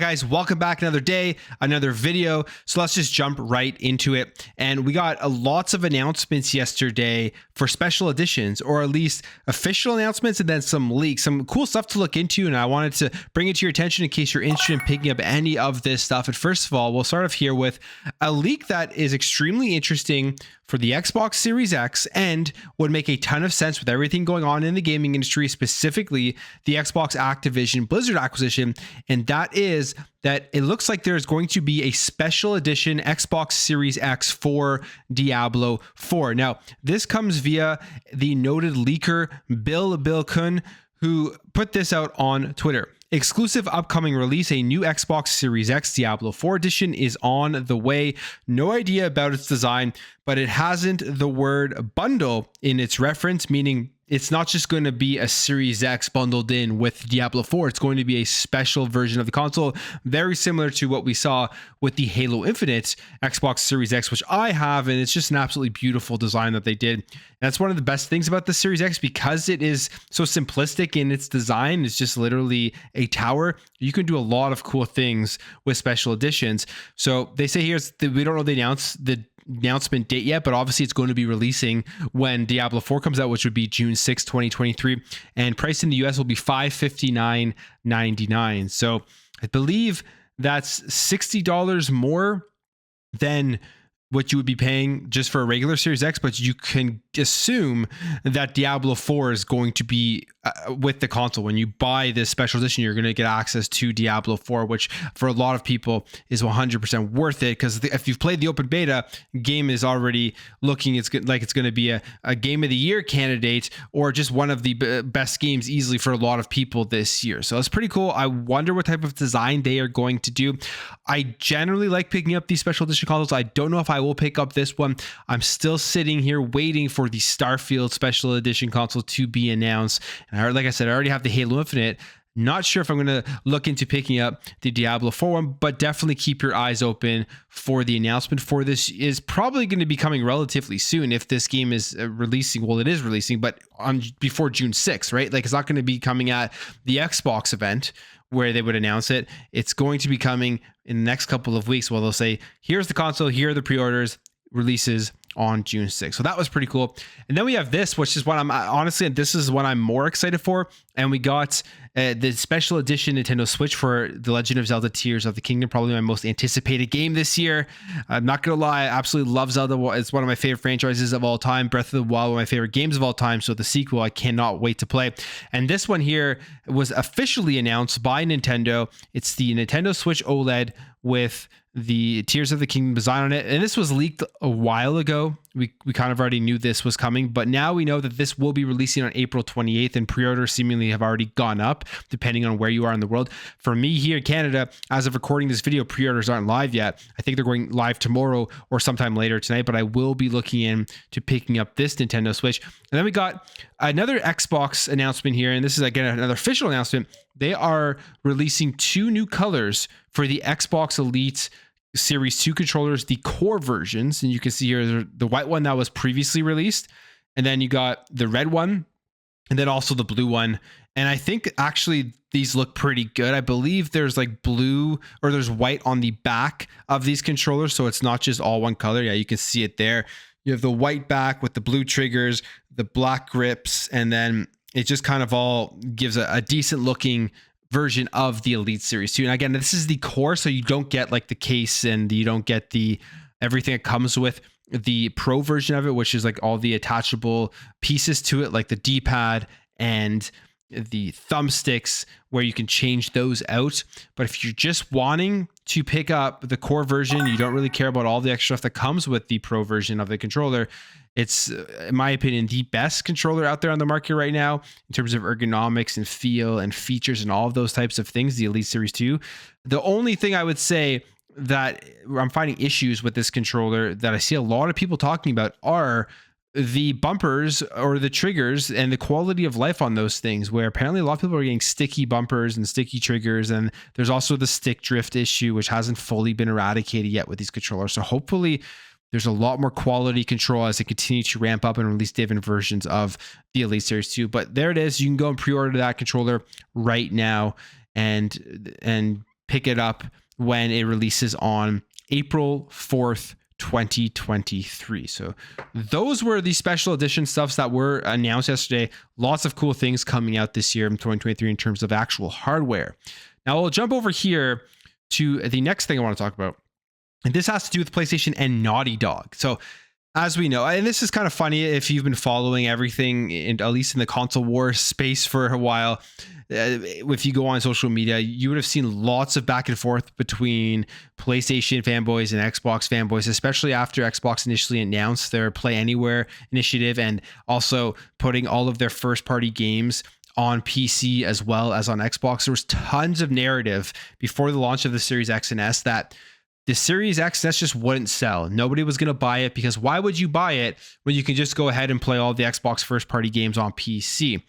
guys, welcome back. Another day, another video. So let's just jump right into it. And we got lots of announcements yesterday for special editions, or at least official announcements, and then some leaks, some cool stuff to look into. And I wanted to bring it to your attention in case you're interested in picking up any of this stuff. And first of all, we'll start off here with a leak that is extremely interesting for the Xbox Series X and would make a ton of sense with everything going on in the gaming industry, specifically the Xbox Activision Blizzard acquisition. And that is that it looks like there's going to be a special edition Xbox Series X for Diablo 4. Now, this comes via the noted leaker Bill Kun, who put this out on Twitter. Exclusive upcoming release, a new Xbox Series X Diablo 4 edition is on the way. No idea about its design, but it hasn't the word bundle in its reference, meaning it's not just going to be a Series X bundled in with Diablo 4. It's going to be a special version of the console, very similar to what we saw with the Halo Infinite Xbox Series X, which I have, and it's just an absolutely beautiful design that they did. And that's one of the best things about the Series X, because it is so simplistic in its design. It's just literally a tower. You can do a lot of cool things with special editions. So they say here, we don't know the announcement date yet, but obviously it's going to be releasing when Diablo 4 comes out, which would be June 6, 2023, and priced in the US will be $559.99. So I believe that's $60 more than what you would be paying just for a regular Series X, but you can assume that Diablo 4 is going to be with the console. When you buy this special edition, you're going to get access to Diablo 4, which for a lot of people is 100% worth it, because if you've played the open beta, game is already looking like it's going to be a Game of the Year candidate, or just one of the best games easily for a lot of people this year. So it's pretty cool. I wonder what type of design they are going to do. I generally like picking up these special edition consoles. I don't know if I will pick up this one. I'm still sitting here waiting for the Starfield special edition console to be announced. And like I said, I already have the Halo Infinite. Not sure if I'm going to look into picking up the Diablo 4 one, but definitely keep your eyes open for the announcement for this. Is probably going to be coming relatively soon if this game is releasing. Well, it is releasing, but before June 6th, right? Like, it's not going to be coming at the Xbox event where they would announce it. It's going to be coming in the next couple of weeks where they'll say, here's the console, here are the pre-orders, releases on June 6th. So that was pretty cool. And then we have this, which is what this is what I'm more excited for. And we got the special edition Nintendo Switch for The Legend of Zelda Tears of the Kingdom, probably my most anticipated game this year. I'm not going to lie, I absolutely love Zelda. It's one of my favorite franchises of all time. Breath of the Wild, one of my favorite games of all time. So the sequel, I cannot wait to play. And this one here was officially announced by Nintendo. It's the Nintendo Switch OLED with the Tears of the Kingdom design on it. And this was leaked a while ago. We kind of already knew this was coming, but now we know that this will be releasing on April 28th, and pre-orders seemingly have already gone up depending on where you are in the world. For me here in Canada, as of recording this video, pre-orders aren't live yet. I think they're going live tomorrow or sometime later tonight, but I will be looking into picking up this Nintendo Switch. And then we got another Xbox announcement here, and this is again another official announcement. They are releasing 2 new colors for the Xbox Elite Series 2 controllers, the core versions. And you can see here the white one that was previously released, and then you got the red one, and then also the blue one. And I think actually these look pretty good. I believe there's like blue, or there's white on the back of these controllers, so it's not just all one color. Yeah, you can see it there. You have the white back with the blue triggers, the black grips, and then it just kind of all gives a decent looking version of the Elite Series 2. And again, this is the core, so you don't get like the case, and you don't get the everything that comes with the Pro version of it, which is like all the attachable pieces to it, like the D-pad and the thumbsticks, where you can change those out. But if you're just wanting to pick up the core version, you don't really care about all the extra stuff that comes with the Pro version of the controller, it's, in my opinion, the best controller out there on the market right now in terms of ergonomics and feel and features and all of those types of things, the Elite Series 2. The only thing I would say that I'm finding issues with this controller that I see a lot of people talking about are the bumpers or the triggers and the quality of life on those things, where apparently a lot of people are getting sticky bumpers and sticky triggers. And there's also the stick drift issue, which hasn't fully been eradicated yet with these controllers. So hopefully there's a lot more quality control as they continue to ramp up and release different versions of the Elite Series 2. But there it is. You can go and pre-order that controller right now and pick it up when it releases on April 4th, 2023. So those were the special edition stuffs that were announced yesterday. Lots of cool things coming out this year in 2023 in terms of actual hardware. Now we'll jump over here to the next thing I want to talk about. And this has to do with PlayStation and Naughty Dog. So as we know, and this is kind of funny if you've been following everything, at least in the console war space for a while, if you go on social media, you would have seen lots of back and forth between PlayStation fanboys and Xbox fanboys, especially after Xbox initially announced their Play Anywhere initiative and also putting all of their first-party games on PC as well as on Xbox. There was tons of narrative before the launch of the Series X and S that the Series X and S just wouldn't sell. Nobody was going to buy it because why would you buy it when you can just go ahead and play all the Xbox first-party games on PC?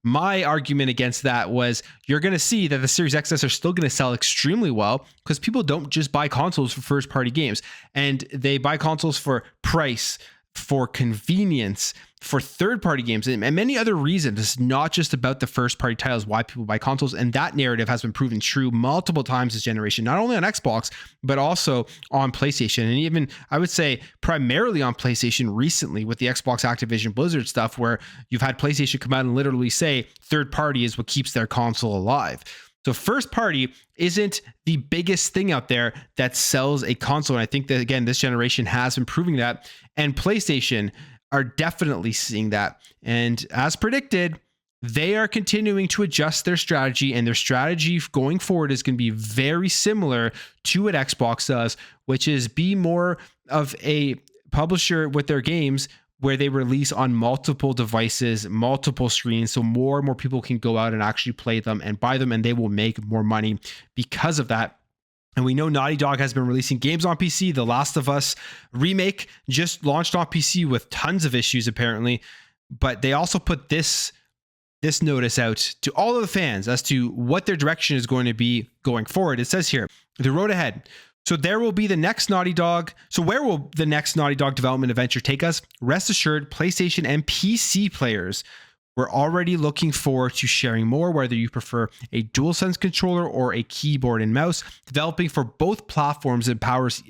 My argument against that was you're going to see that the Series X and S are still going to sell extremely well because people don't just buy consoles for first-party games, and they buy consoles for price, for convenience, for third-party games, and many other reasons. It's not just about the first-party titles, why people buy consoles, and that narrative has been proven true multiple times this generation, not only on Xbox, but also on PlayStation, and even, I would say, primarily on PlayStation recently with the Xbox Activision Blizzard stuff, where you've had PlayStation come out and literally say third-party is what keeps their console alive. So first party isn't the biggest thing out there that sells a console. And I think that, again, this generation has been proving that. And PlayStation are definitely seeing that. And as predicted, they are continuing to adjust their strategy. And their strategy going forward is going to be very similar to what Xbox does, which is be more of a publisher with their games where they release on multiple devices, multiple screens, so more and more people can go out and actually play them and buy them, and they will make more money because of that. And we know Naughty Dog has been releasing games on PC. The Last of Us remake just launched on PC with tons of issues, apparently. But they also put this notice out to all of the fans as to what their direction is going to be going forward. It says here, the road ahead. So there will be the next Naughty Dog. So where will the next Naughty Dog development adventure take us? Rest assured, PlayStation and PC players, we're already looking forward to sharing more, whether you prefer a DualSense controller or a keyboard and mouse. Developing for both platforms empowers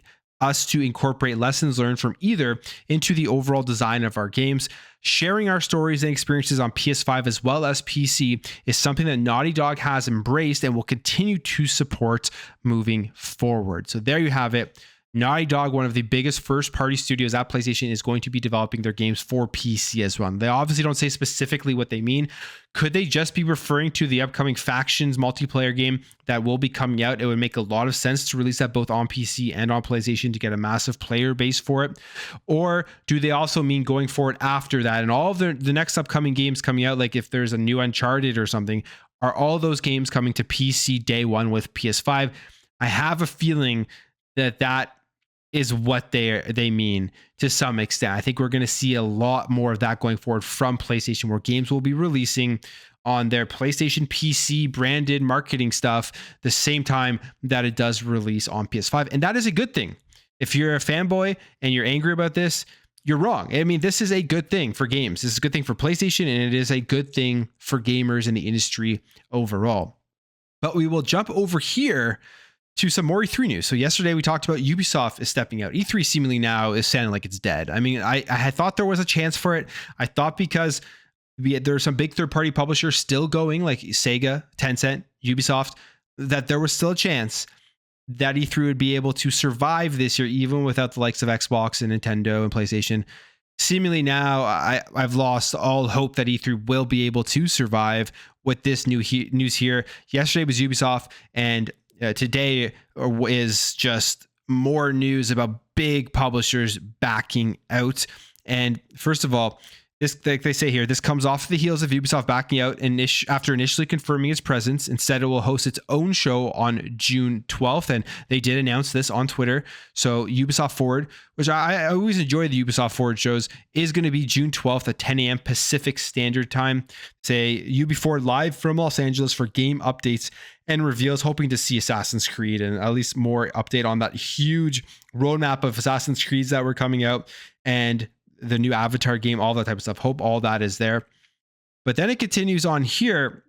us to incorporate lessons learned from either into the overall design of our games. Sharing our stories and experiences on PS5 as well as PC is something that Naughty Dog has embraced and will continue to support moving forward. So there you have it. Naughty Dog, one of the biggest first-party studios at PlayStation, is going to be developing their games for PC as well. They obviously don't say specifically what they mean. Could they just be referring to the upcoming Factions multiplayer game that will be coming out? It would make a lot of sense to release that both on PC and on PlayStation to get a massive player base for it. Or do they also mean going forward after that? And all of the next upcoming games coming out, like if there's a new Uncharted or something, are all those games coming to PC day one with PS5? I have a feeling that is what they mean to some extent. I think we're going to see a lot more of that going forward from PlayStation, where games will be releasing on their PlayStation PC branded marketing stuff the same time that it does release on PS5. And that is a good thing. If you're a fanboy and you're angry about this, you're wrong. I mean, this is a good thing for games. This is a good thing for PlayStation, and it is a good thing for gamers in the industry overall. But we will jump over here to some more E3 news. So yesterday we talked about Ubisoft is stepping out. E3 seemingly now is sounding like it's dead. I mean, I had thought there was a chance for it. I thought because there are some big third-party publishers still going, like Sega, Tencent, Ubisoft, that there was still a chance that E3 would be able to survive this year, even without the likes of Xbox and Nintendo and PlayStation. Seemingly now, I've lost all hope that E3 will be able to survive with this news here. Yesterday was Ubisoft, and today is just more news about big publishers backing out. And first of all, this, like they say here, this comes off the heels of Ubisoft backing out after initially confirming its presence. Instead, it will host its own show on June 12th. And they did announce this on Twitter. So Ubisoft Forward, which I always enjoy the Ubisoft Forward shows, is going to be June 12th at 10 a.m. Pacific Standard Time. Say Ubi Forward live from Los Angeles for game updates and reveals, hoping to see Assassin's Creed and at least more update on that huge roadmap of Assassin's Creeds that were coming out and the new Avatar game, all that type of stuff. Hope all that is there. But then it continues on here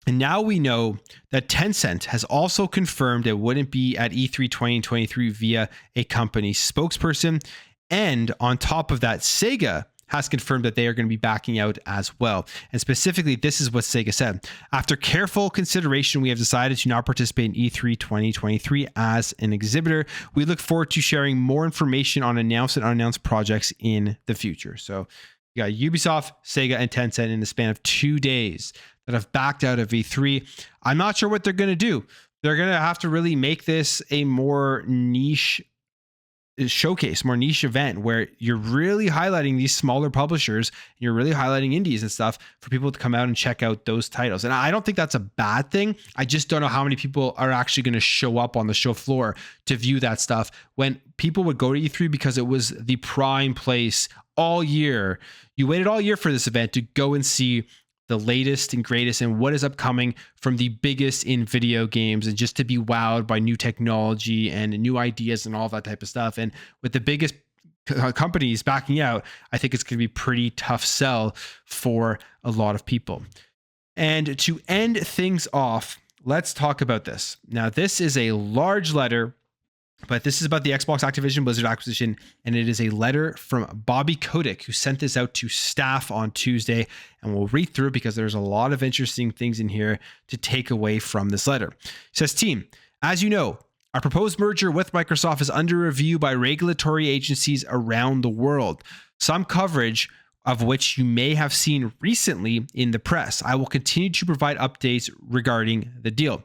And now we know that Tencent has also confirmed it wouldn't be at E3 2023 via a company spokesperson. And on top of that, Sega has confirmed that they are going to be backing out as well. And specifically, this is what Sega said. After careful consideration, we have decided to not participate in E3 2023 as an exhibitor. We look forward to sharing more information on announced and unannounced projects in the future. So you got Ubisoft, Sega, and Tencent in the span of 2 days that have backed out of E3. I'm not sure what they're going to do. They're going to have to really make this a more niche showcase, more niche event where you're really highlighting these smaller publishers, you're really highlighting indies and stuff for people to come out and check out those titles. And I don't think that's a bad thing. I just don't know how many people are actually going to show up on the show floor to view that stuff when people would go to E3 because it was the prime place all year. You waited all year for this event to go and see the latest and greatest and what is upcoming from the biggest in video games, and just to be wowed by new technology and new ideas and all that type of stuff. And with the biggest companies backing out, I think it's going to be pretty tough sell for a lot of people. And to end things off, let's talk about this. Now, this is a large letter, but this is about the Xbox Activision Blizzard acquisition, and it is a letter from Bobby Kotick, who sent this out to staff on Tuesday, and we'll read through it because there's a lot of interesting things in here to take away from this letter. It says, team, as you know, our proposed merger with Microsoft is under review by regulatory agencies around the world, some coverage of which you may have seen recently in the press. I will continue to provide updates regarding the deal.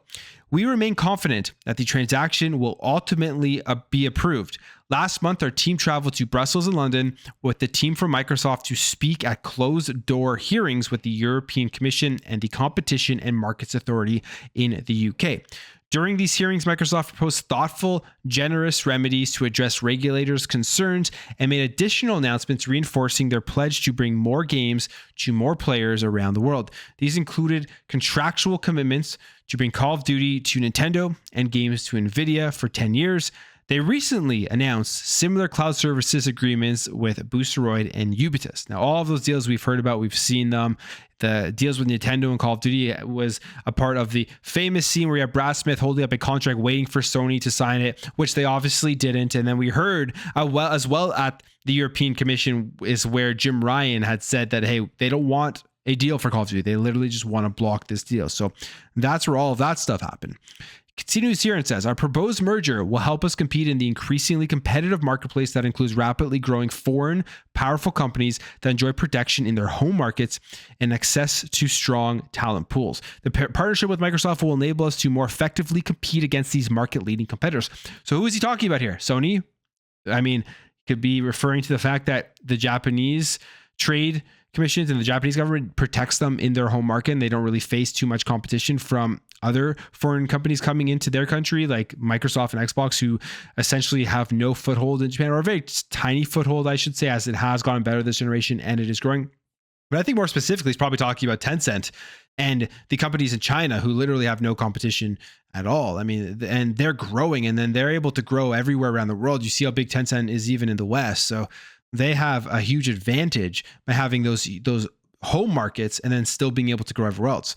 We remain confident that the transaction will ultimately be approved. Last month, our team traveled to Brussels and London with the team from Microsoft to speak at closed-door hearings with the European Commission and the Competition and Markets Authority in the UK. During these hearings, Microsoft proposed thoughtful, generous remedies to address regulators' concerns and made additional announcements reinforcing their pledge to bring more games to more players around the world. These included contractual commitments to bring Call of Duty to Nintendo and games to Nvidia for 10 years. They recently announced similar cloud services agreements with Boosteroid and Ubisoft. Now, all of those deals we've heard about, we've seen them. The deals with Nintendo and Call of Duty was a part of the famous scene where you have Brad Smith holding up a contract waiting for Sony to sign it, which they obviously didn't. And then we heard as well at the European Commission is where Jim Ryan had said that, hey, they don't want a deal for Call of Duty. They literally just want to block this deal. So that's where all of that stuff happened. Continues here and says, our proposed merger will help us compete in the increasingly competitive marketplace that includes rapidly growing foreign, powerful companies that enjoy protection in their home markets and access to strong talent pools. The partnership with Microsoft will enable us to more effectively compete against these market-leading competitors. So who is he talking about here? Sony? I mean, could be referring to the fact that the Japanese trade commissions and the Japanese government protects them in their home market, and they don't really face too much competition from other foreign companies coming into their country, like Microsoft and Xbox, who essentially have no foothold in Japan, or a very tiny foothold, I should say, as it has gotten better this generation and it is growing. But I think more specifically, he's probably talking about Tencent and the companies in China who literally have no competition at all. I mean, and they're growing, and then they're able to grow everywhere around the world. You see how big Tencent is even in the West. So they have a huge advantage by having those home markets and then still being able to grow everywhere else.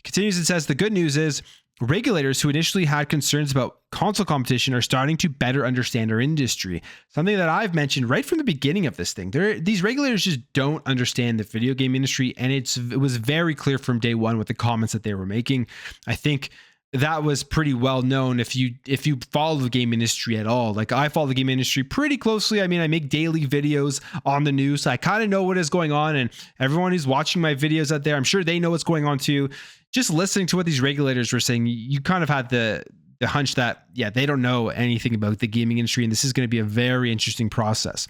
Continues and says, the good news is regulators who initially had concerns about console competition are starting to better understand our industry. Something that I've mentioned right from the beginning of this thing. These regulators just don't understand the video game industry, and it was very clear from day one with the comments that they were making. I think that was pretty well known if you follow the game industry at all. Like, I follow the game industry pretty closely. I mean, I make daily videos on the news, so I kind of know what is going on, and everyone who's watching my videos out there, I'm sure they know what's going on too. Just listening to what these regulators were saying, you kind of had the hunch that, yeah, they don't know anything about the gaming industry, and this is going to be a very interesting process.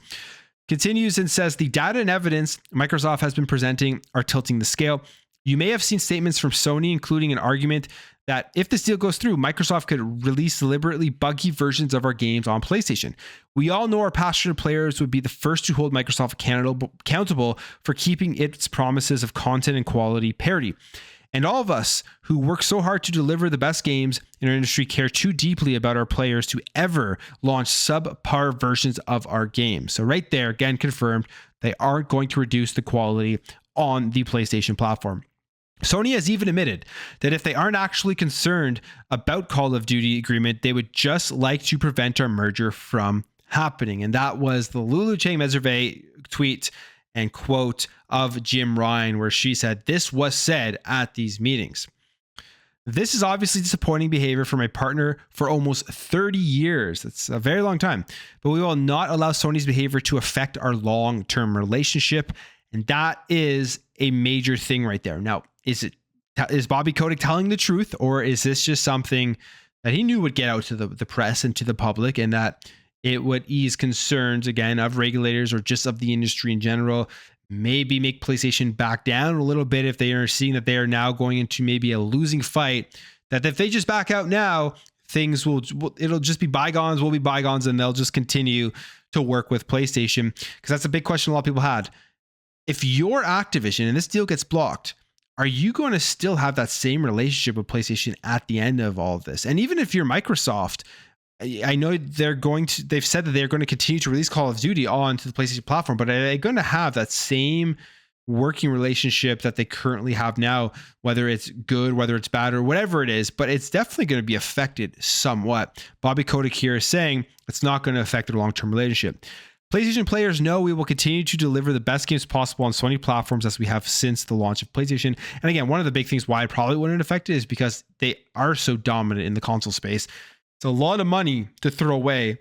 Continues and says, the data and evidence Microsoft has been presenting are tilting the scale. You may have seen statements from Sony, including an argument that if this deal goes through, Microsoft could release deliberately buggy versions of our games on PlayStation. We all know our passionate players would be the first to hold Microsoft accountable for keeping its promises of content and quality parity. And all of us who work so hard to deliver the best games in our industry care too deeply about our players to ever launch subpar versions of our games. So right there, again, confirmed, they aren't going to reduce the quality on the PlayStation platform. Sony has even admitted that if they aren't actually concerned about Call of Duty agreement, they would just like to prevent our merger from happening. And that was the Lulu Chang-Meservey tweet and quote of Jim Ryan, where she said, "This was said at these meetings. This is obviously disappointing behavior for my partner for almost 30 years. That's a very long time. But we will not allow Sony's behavior to affect our long-term relationship." And that is a major thing right there. Now, is Bobby Kotick telling the truth, or is this just something that he knew would get out to the press and to the public, and that it would ease concerns, again, of regulators or just of the industry in general, maybe make PlayStation back down a little bit if they are seeing that they are now going into maybe a losing fight, that if they just back out now, things it'll just be bygones, will be bygones, and they'll just continue to work with PlayStation? Because that's a big question a lot of people had. If you're Activision and this deal gets blocked, are you going to still have that same relationship with PlayStation at the end of all of this? And even if you're Microsoft, I know they've said that they're going to continue to release Call of Duty onto the PlayStation platform, but are they going to have that same working relationship that they currently have now, whether it's good, whether it's bad, or whatever it is? But it's definitely going to be affected somewhat. Bobby Kotick here is saying it's not going to affect their long-term relationship. PlayStation players know we will continue to deliver the best games possible on Sony platforms as we have since the launch of PlayStation. And again, one of the big things why it probably wouldn't affect it is because they are so dominant in the console space. It's a lot of money to throw away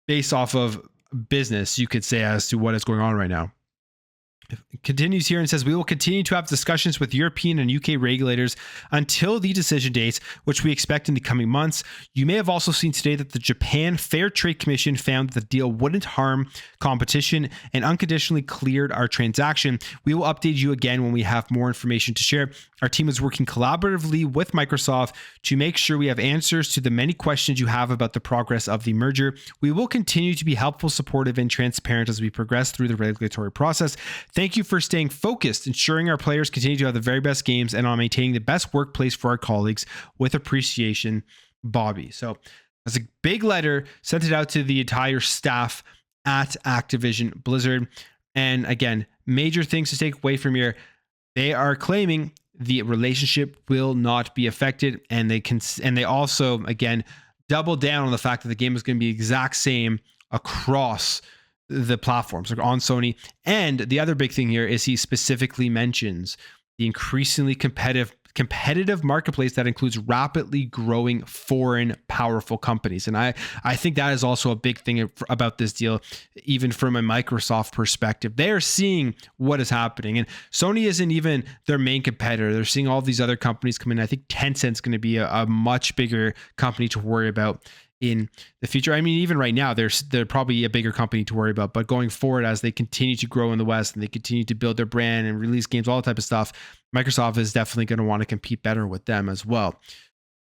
based off of business, you could say, as to what is going on right now. It continues here and says, "We will continue to have discussions with European and UK regulators until the decision dates, which we expect in the coming months. You may have also seen today that the Japan Fair Trade Commission found that the deal wouldn't harm competition and unconditionally cleared our transaction. We will update you again when we have more information to share. Our team is working collaboratively with Microsoft to make sure we have answers to the many questions you have about the progress of the merger. We will continue to be helpful, supportive, and transparent as we progress through the regulatory process. Thank you for staying focused, ensuring our players continue to have the very best games, and on maintaining the best workplace for our colleagues. With appreciation, Bobby." So that's a big letter, sent it out to the entire staff at Activision Blizzard. And again, major things to take away from here. They are claiming the relationship will not be affected, and they also, again, double down on the fact that the game is going to be exact same across the platforms, like on Sony. And the other big thing here is he specifically mentions the increasingly competitive marketplace that includes rapidly growing foreign powerful companies. And I think that is also a big thing about this deal, even from a Microsoft perspective. They are seeing what is happening, and Sony isn't even their main competitor. They're seeing all these other companies come in. I think Tencent's going to be a much bigger company to worry about in the future. I mean, even right now, they're probably a bigger company to worry about, but going forward, as they continue to grow in the West and they continue to build their brand and release games, all that type of stuff, Microsoft is definitely going to want to compete better with them as well.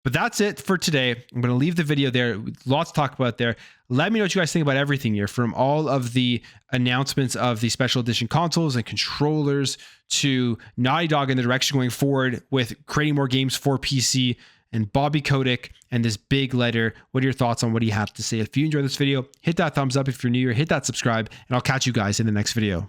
But that's it for today. I'm going to leave the video there. Lots to talk about there. Let me know what you guys think about everything here, from all of the announcements of the special edition consoles and controllers to Naughty Dog in the direction going forward with creating more games for PC, and Bobby Kotick and this big letter. What are your thoughts on what he had to say? If you enjoyed this video, hit that thumbs up. If you're new here, hit that subscribe, and I'll catch you guys in the next video.